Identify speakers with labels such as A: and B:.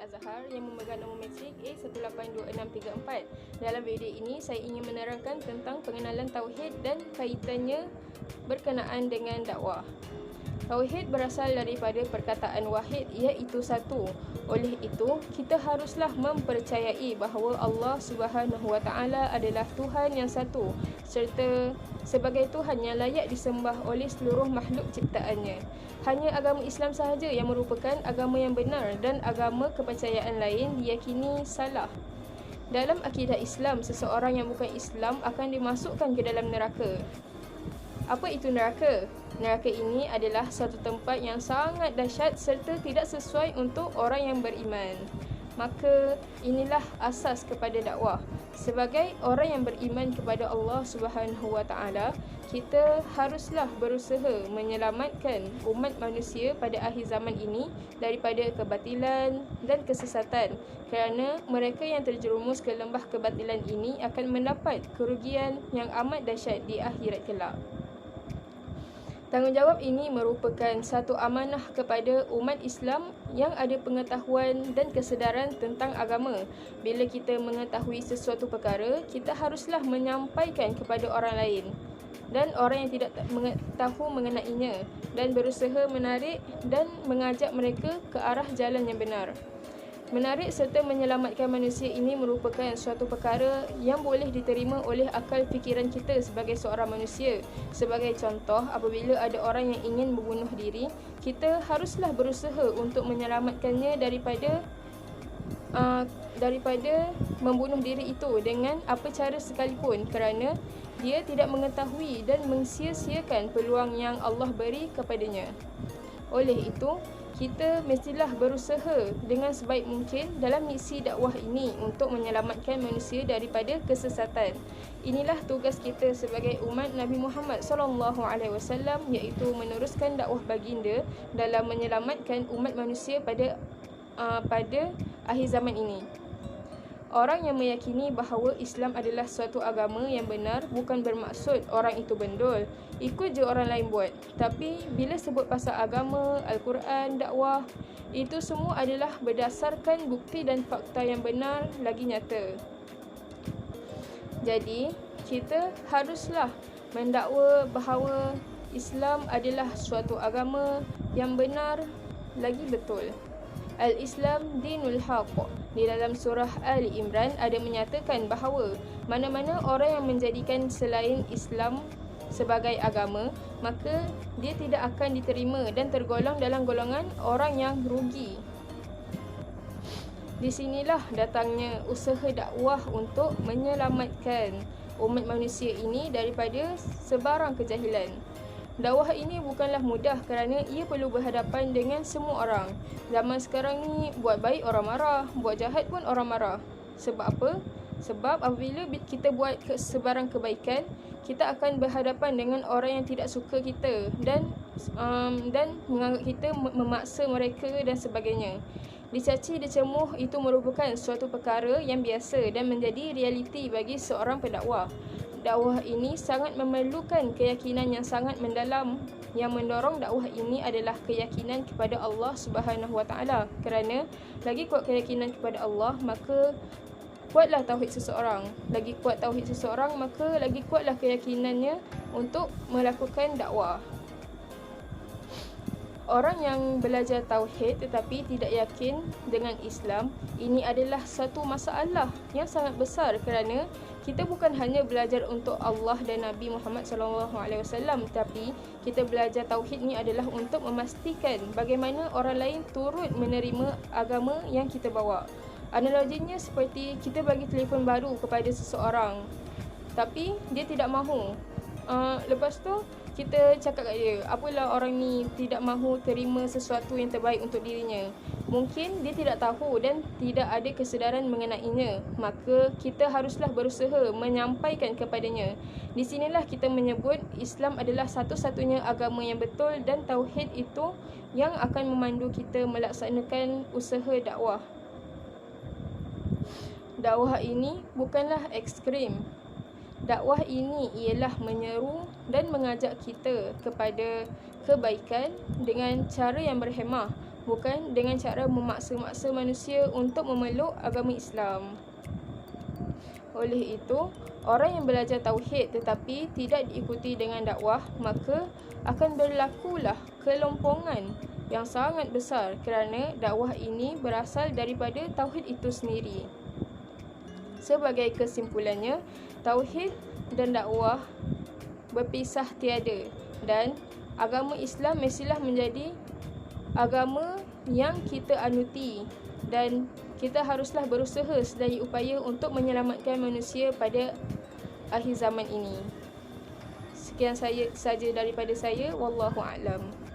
A: Azhar yang memegang nombor matrik A182634. Dalam video ini, saya ingin menerangkan tentang pengenalan Tauhid dan kaitannya berkenaan dengan dakwah. Tauhid berasal daripada perkataan wahid, iaitu satu. Oleh itu, kita haruslah mempercayai bahawa Allah Subhanahu Wa Taala adalah Tuhan yang satu, serta sebagai Tuhan yang layak disembah oleh seluruh makhluk ciptaannya. Hanya agama Islam sahaja yang merupakan agama yang benar, dan agama kepercayaan lain diyakini salah. Dalam akidah Islam, seseorang yang bukan Islam akan dimasukkan ke dalam neraka. Apa itu neraka? Neraka ini adalah satu tempat yang sangat dahsyat serta tidak sesuai untuk orang yang beriman. Maka inilah asas kepada dakwah. Sebagai orang yang beriman kepada Allah Subhanahu Wa Taala, kita haruslah berusaha menyelamatkan umat manusia pada akhir zaman ini daripada kebatilan dan kesesatan, kerana mereka yang terjerumus ke lembah kebatilan ini akan mendapat kerugian yang amat dahsyat di akhirat kelak. Tanggungjawab ini merupakan satu amanah kepada umat Islam yang ada pengetahuan dan kesedaran tentang agama. Bila kita mengetahui sesuatu perkara, kita haruslah menyampaikan kepada orang lain dan orang yang tidak tahu mengenainya, dan berusaha menarik dan mengajak mereka ke arah jalan yang benar. Menarik serta menyelamatkan manusia ini merupakan suatu perkara yang boleh diterima oleh akal fikiran kita sebagai seorang manusia. Sebagai contoh, apabila ada orang yang ingin membunuh diri, kita haruslah berusaha untuk menyelamatkannya daripada membunuh diri itu dengan apa cara sekalipun, kerana dia tidak mengetahui dan mensia-siakan peluang yang Allah beri kepadanya. Oleh itu, kita mestilah berusaha dengan sebaik mungkin dalam misi dakwah ini untuk menyelamatkan manusia daripada kesesatan. Inilah tugas kita sebagai umat Nabi Muhammad SAW, iaitu meneruskan dakwah baginda dalam menyelamatkan umat manusia pada akhir zaman ini. Orang yang meyakini bahawa Islam adalah suatu agama yang benar bukan bermaksud orang itu bendul, ikut je orang lain buat. Tapi bila sebut pasal agama, Al-Quran, dakwah, itu semua adalah berdasarkan bukti dan fakta yang benar lagi nyata. Jadi, kita haruslah mendakwa bahawa Islam adalah suatu agama yang benar lagi betul. Al-Islam dinul haq. Di dalam surah Ali Imran ada menyatakan bahawa mana-mana orang yang menjadikan selain Islam sebagai agama, maka dia tidak akan diterima dan tergolong dalam golongan orang yang rugi. Di sinilah datangnya usaha dakwah untuk menyelamatkan umat manusia ini daripada sebarang kejahilan. Dakwah ini bukanlah mudah kerana ia perlu berhadapan dengan semua orang. Zaman sekarang ni, buat baik orang marah, buat jahat pun orang marah. Sebab apa? Sebab apabila kita buat sebarang kebaikan, kita akan berhadapan dengan orang yang tidak suka kita dan menganggap kita memaksa mereka dan sebagainya. Dicaci, dicemuh itu merupakan suatu perkara yang biasa dan menjadi realiti bagi seorang pendakwah. Dakwah ini sangat memerlukan keyakinan yang sangat mendalam. Yang mendorong dakwah ini adalah keyakinan kepada Allah Subhanahu Wa Taala. Kerana lagi kuat keyakinan kepada Allah, maka kuatlah tauhid seseorang. Lagi kuat tauhid seseorang, maka lagi kuatlah keyakinannya untuk melakukan dakwah. Orang yang belajar tauhid tetapi tidak yakin dengan Islam, ini adalah satu masalah yang sangat besar, kerana kita bukan hanya belajar untuk Allah dan Nabi Muhammad SAW, tapi kita belajar tauhid ni adalah untuk memastikan bagaimana orang lain turut menerima agama yang kita bawa. Analoginya seperti kita bagi telefon baru kepada seseorang, tapi dia tidak mahu. Lepas tu kita cakap kat dia, apalah orang ni tidak mahu terima sesuatu yang terbaik untuk dirinya. Mungkin dia tidak tahu dan tidak ada kesedaran mengenainya. Maka kita haruslah berusaha menyampaikan kepadanya. Di sinilah kita menyebut Islam adalah satu-satunya agama yang betul, dan tauhid itu yang akan memandu kita melaksanakan usaha dakwah. Dakwah ini bukanlah ekstrim. Dakwah ini ialah menyeru dan mengajak kita kepada kebaikan dengan cara yang berhemah, bukan dengan cara memaksa-maksa manusia untuk memeluk agama Islam. Oleh itu, orang yang belajar tauhid tetapi tidak diikuti dengan dakwah, maka akan berlakulah kelompongan yang sangat besar kerana dakwah ini berasal daripada tauhid itu sendiri. Sebagai kesimpulannya, tauhid dan dakwah berpisah tiada, dan agama Islam mestilah menjadi agama yang kita anuti, dan kita haruslah berusaha sedaya upaya untuk menyelamatkan manusia pada akhir zaman ini. Sekian saja daripada saya. Wallahu a'lam.